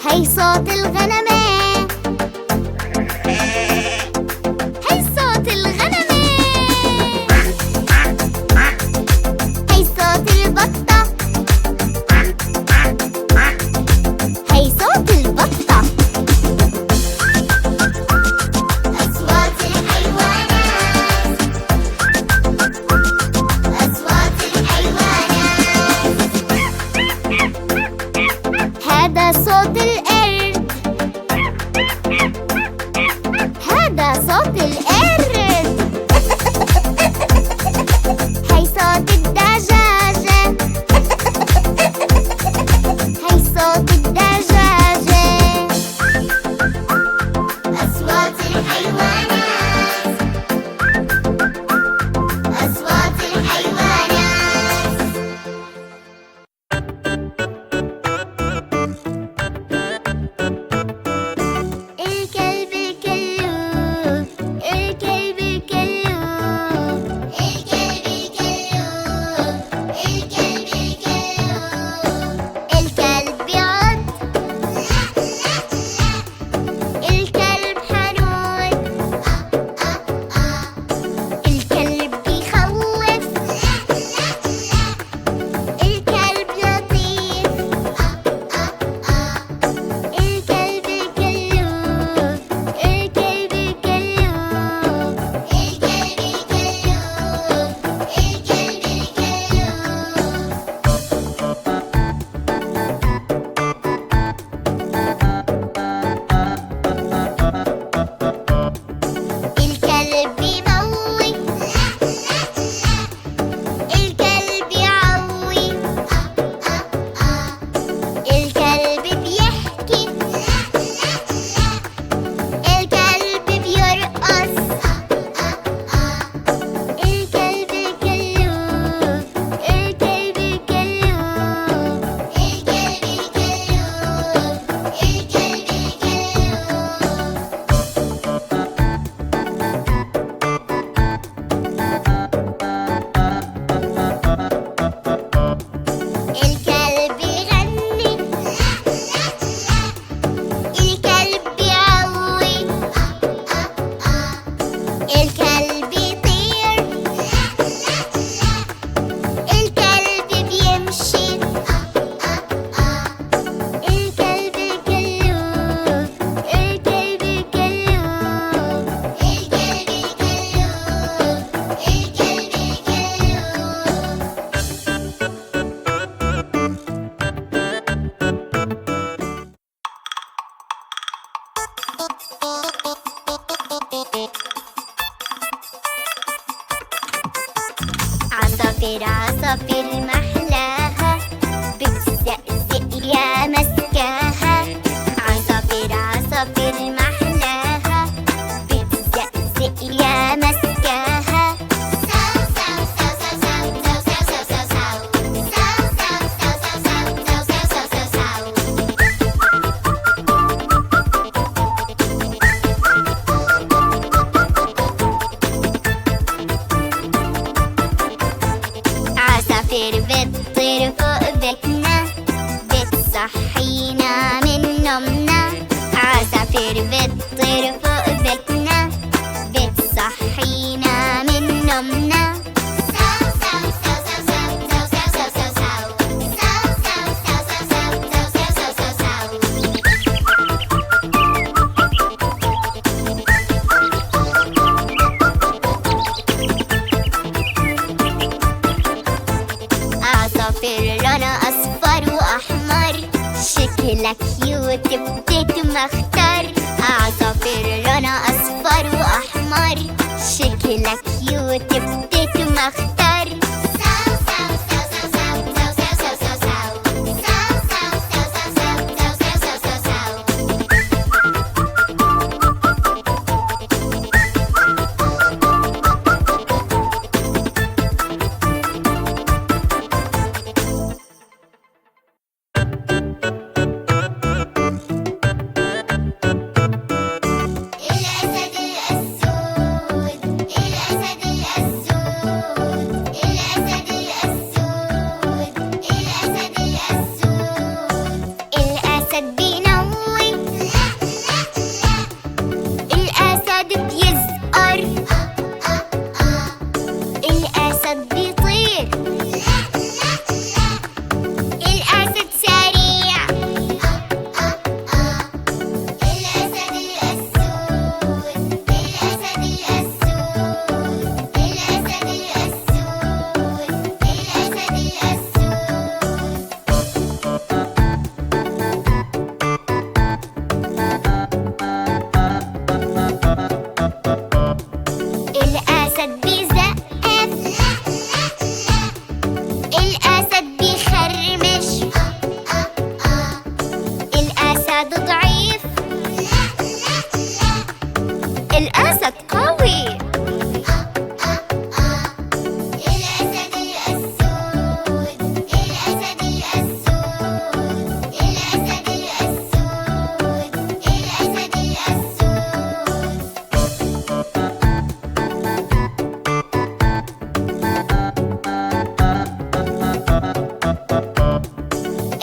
هي صوت الغنمة، هي صوت الغنمة، هي صوت البطة، هي صوت البطة. أصوات الحيوانات، أصوات الحيوانات. هذا صوت القرد، صحينا من نومنا، عصافير بتطير فوق بيتنا، بتصحينا من نومنا. ساو ساو ساو ساو ساو ساو ساو ساو ساو ساو ساو ساو ساو ساو ساو ساو ساو. عصافير لونها أصفر وأحمر، شكلها كيوت بديت ما اختار. عصافير لونها أصفر وأحمر، شكلها كيوت بديت ما اختار. ساو ساو ساو ساو ساو ساو ساو ساو ساو ساو ساو ساو ساو ساو ساو ساو ساو. الأسد الأسود، الأسد الأسود، الأسد الأسود، الأسد الأسود. الأسد بينوم، لا لا لا. الأسد بيزقر، الأسد بيطير، لا لا لا. الأسد سريع، الأسد الأسود، الأسد الأسود، الأسد الأسود، الأسد الأسود. الأسد بيزقف، لا لا لا. الأسد بيخرمش، الأسد ضعيف، لا لا لا. الأسد قوي، الأسد الأسود، الأسد الأسود، الأسد الأسود، الأسد الأسود.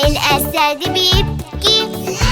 الأسد بيبكي، لا